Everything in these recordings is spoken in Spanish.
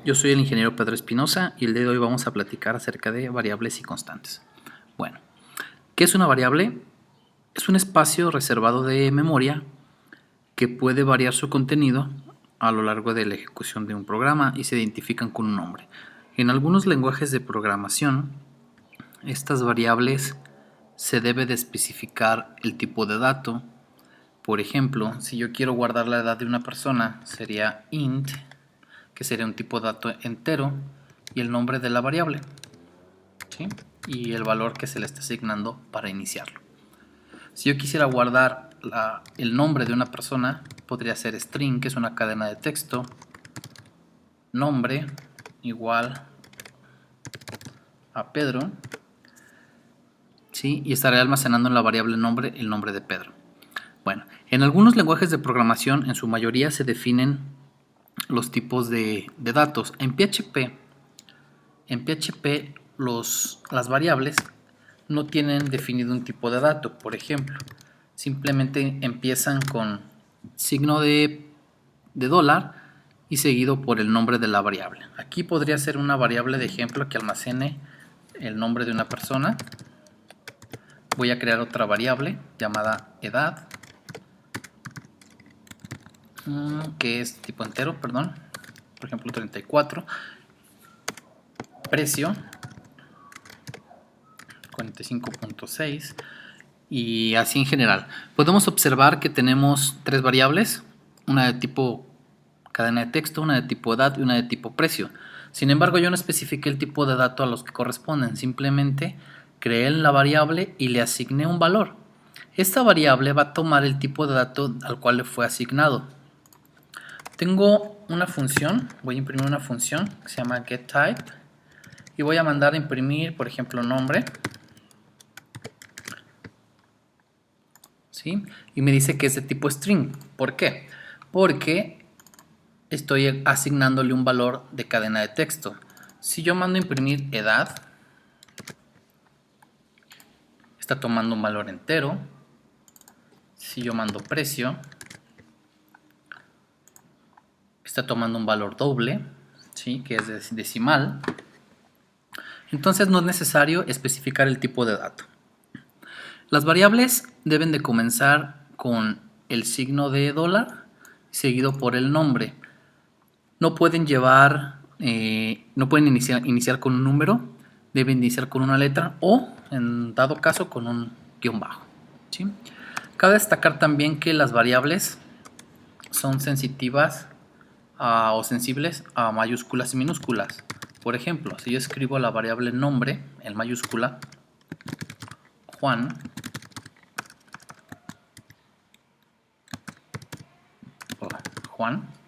yo soy el ingeniero Pedro Espinosa y el día de hoy vamos a platicar acerca de variables y constantes. Bueno, ¿qué es una variable? Es un espacio reservado de memoria que puede variar su contenido a lo largo de la ejecución de un programa y se identifican con un nombre. En algunos lenguajes de programación, estas variables se debe de especificar el tipo de dato. Por ejemplo, si yo quiero guardar la edad de una persona, sería int, que sería un tipo de dato entero, y el nombre de la variable, ¿sí? Y el valor que se le está asignando para iniciarlo. Si yo quisiera guardar el nombre de una persona, podría ser string, que es una cadena de texto, nombre igual a Pedro, ¿sí? Y estaré almacenando en la variable nombre el nombre de Pedro. Bueno, en algunos lenguajes de programación, en su mayoría se definen los tipos de datos. En PHP las variables no tienen definido un tipo de dato. Por ejemplo, simplemente empiezan con signo de dólar y seguido por el nombre de la variable. Aquí podría ser una variable de ejemplo que almacene el nombre de una persona. Voy a crear otra variable llamada edad, que es tipo entero, perdón, por ejemplo 34, precio 45.6 y así en general. Podemos observar que tenemos tres variables, una de tipo cadena de texto, una de tipo edad y una de tipo precio. Sin embargo, yo no especifiqué el tipo de dato a los que corresponden, simplemente creé la variable y le asigné un valor. Esta variable va a tomar el tipo de dato al cual le fue asignado. Tengo una función, voy a imprimir una función que se llama getType y voy a mandar a imprimir, por ejemplo, nombre. ¿Sí? Y me dice que es de tipo string. ¿Por qué? Porque estoy asignándole un valor de cadena de texto. Si yo mando a imprimir edad, está tomando un valor entero. Si yo mando precio, está tomando un valor doble, ¿sí? Que es decimal. Entonces no es necesario especificar el tipo de dato. Las variables deben de comenzar con el signo de dólar seguido por el nombre. No pueden iniciar con un número, deben iniciar con una letra o, en dado caso, con un guión bajo, ¿sí? Cabe destacar también que las variables son sensitivas o sensibles a mayúsculas y minúsculas. Por ejemplo, si yo escribo la variable nombre en mayúscula, Juan,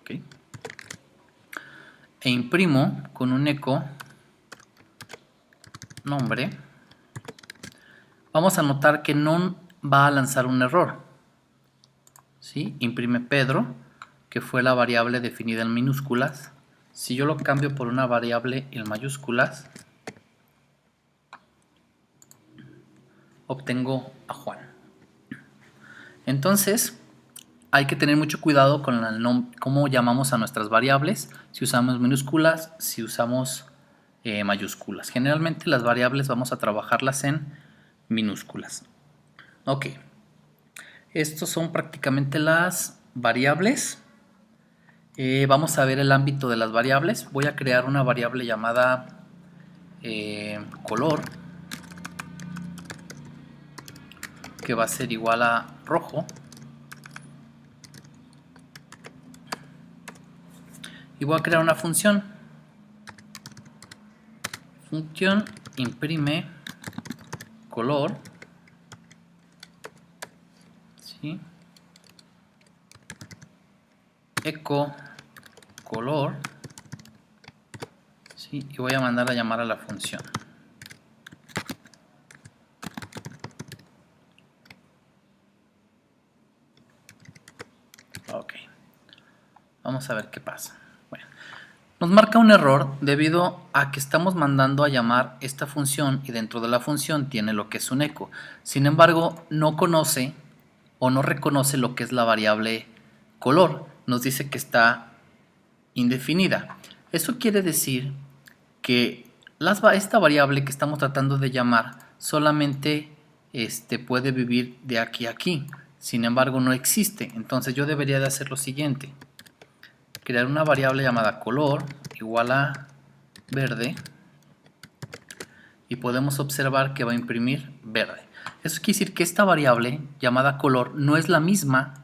¿okay? E imprimo con un eco nombre, vamos a notar que no va a lanzar un error, ¿sí? Imprime Pedro, que fue la variable definida en minúsculas. Si yo lo cambio por una variable en mayúsculas, obtengo a Juan. Entonces, hay que tener mucho cuidado con cómo llamamos a nuestras variables, si usamos minúsculas, si usamos mayúsculas. Generalmente las variables vamos a trabajarlas en minúsculas. Ok, estos son prácticamente las variables. Vamos a ver el ámbito de las variables. Voy a crear una variable llamada color, que va a ser igual a rojo. Y voy a crear una función. Función imprime color, ¿sí? Eco color, ¿sí? Y voy a mandar a llamar a la función. Ok, vamos a ver qué pasa. Bueno, nos marca un error debido a que estamos mandando a llamar esta función y dentro de la función tiene lo que es un eco. Sin embargo, no conoce o no reconoce lo que es la variable color. Nos dice que está indefinida. Eso quiere decir que esta variable que estamos tratando de llamar solamente puede vivir de aquí a aquí. Sin embargo, no existe. Entonces yo debería de hacer lo siguiente. Crear una variable llamada color igual a verde. Y podemos observar que va a imprimir verde. Eso quiere decir que esta variable llamada color no es la misma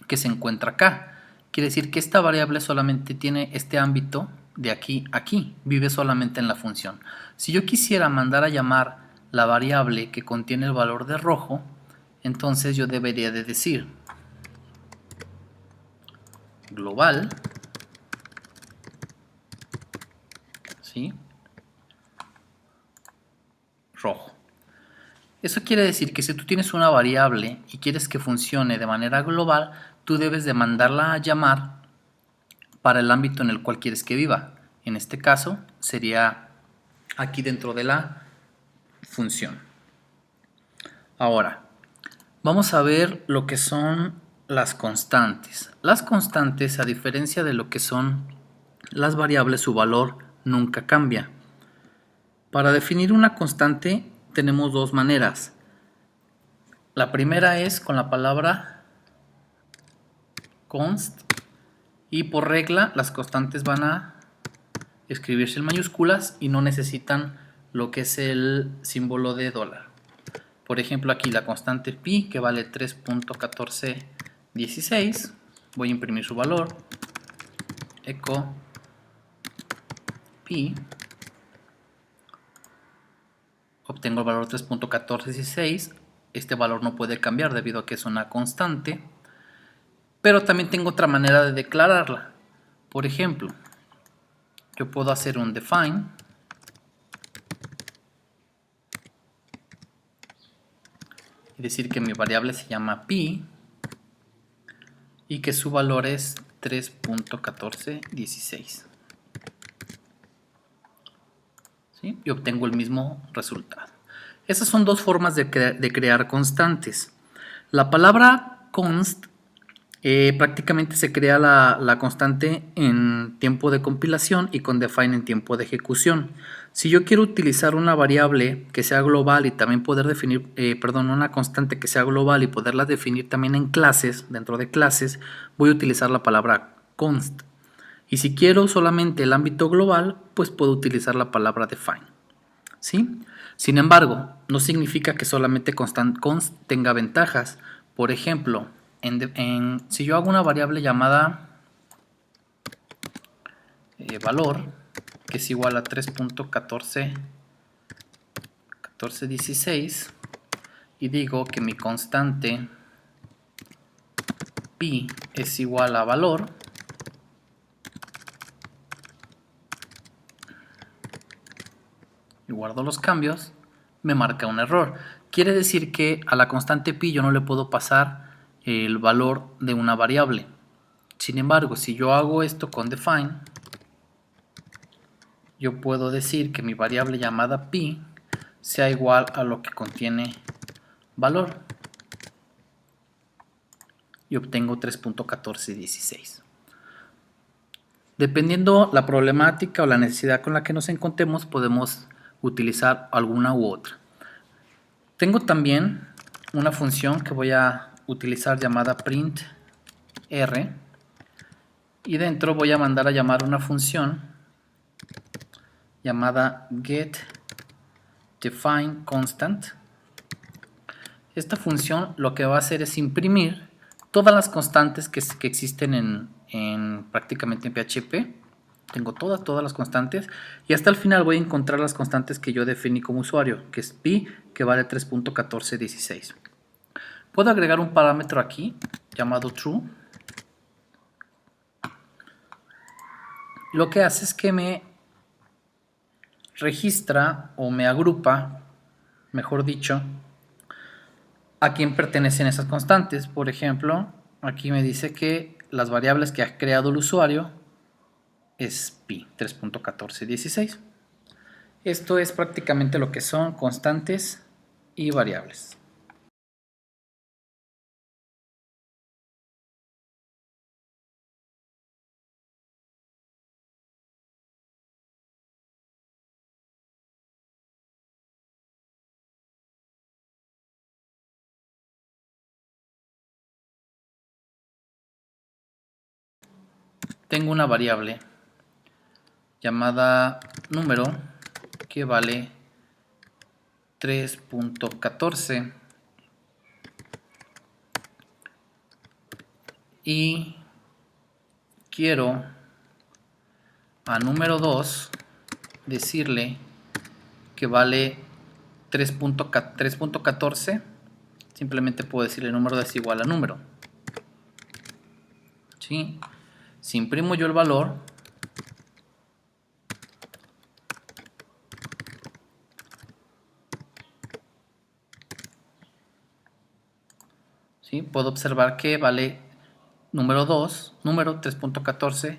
que se encuentra acá. Quiere decir que esta variable solamente tiene este ámbito de aquí a aquí, vive solamente en la función. Si yo quisiera mandar a llamar la variable que contiene el valor de rojo, entonces yo debería de decir global, ¿sí? Rojo. Eso quiere decir que si tú tienes una variable y quieres que funcione de manera global, tú debes de mandarla a llamar para el ámbito en el cual quieres que viva. En este caso sería aquí dentro de la función. Ahora, vamos a ver lo que son las constantes. Las constantes, a diferencia de lo que son las variables, su valor nunca cambia. Para definir una constante tenemos dos maneras. La primera es con la palabra const, y por regla las constantes van a escribirse en mayúsculas y no necesitan lo que es el símbolo de dólar. Por ejemplo, aquí la constante pi, que vale 3.1416, voy a imprimir su valor, echo pi, obtengo el valor 3.1416. Este valor no puede cambiar debido a que es una constante, pero también tengo otra manera de declararla. Por ejemplo, yo puedo hacer un define y decir que mi variable se llama pi y que su valor es 3.1416. ¿Sí? Y obtengo el mismo resultado. Esas son dos formas de crear constantes. La palabra const prácticamente se crea la constante en tiempo de compilación y con define en tiempo de ejecución. Si yo quiero utilizar una variable que sea global y también poder definir, una constante que sea global y poderla definir también en clases, dentro de clases, voy a utilizar la palabra const. Y si quiero solamente el ámbito global, pues puedo utilizar la palabra define. ¿Sí? Sin embargo, no significa que solamente const tenga ventajas. Por ejemplo, si yo hago una variable llamada valor, que es igual a 3.1416, y digo que mi constante pi es igual a valor, y guardo los cambios, me marca un error. Quiere decir que a la constante pi yo no le puedo pasar el valor de una variable. Sin embargo, si yo hago esto con define, yo puedo decir que mi variable llamada pi sea igual a lo que contiene valor y obtengo 3.1416. Dependiendo la problemática o la necesidad con la que nos encontremos, podemos utilizar alguna u otra. Tengo también una función que voy a utilizar llamada print r, y dentro voy a mandar a llamar una función llamada getDefineConstant. Esta función lo que va a hacer es imprimir todas las constantes que existen prácticamente en PHP. Tengo todas las constantes y hasta el final voy a encontrar las constantes que yo definí como usuario, que es pi, que vale 3.1416. Puedo agregar un parámetro aquí llamado true. Lo que hace es que me registra o me agrupa, mejor dicho, a quién pertenecen esas constantes. Por ejemplo, aquí me dice que las variables que ha creado el usuario es pi, 3.1416. Esto es prácticamente lo que son constantes y variables. tengo una variable llamada número que vale 3.14 y quiero a número 2 decirle que vale 3.14. Simplemente puedo decirle número es igual a número. ¿Sí? Si imprimo yo el valor, ¿sí? Puedo observar que vale número 2, número 3.14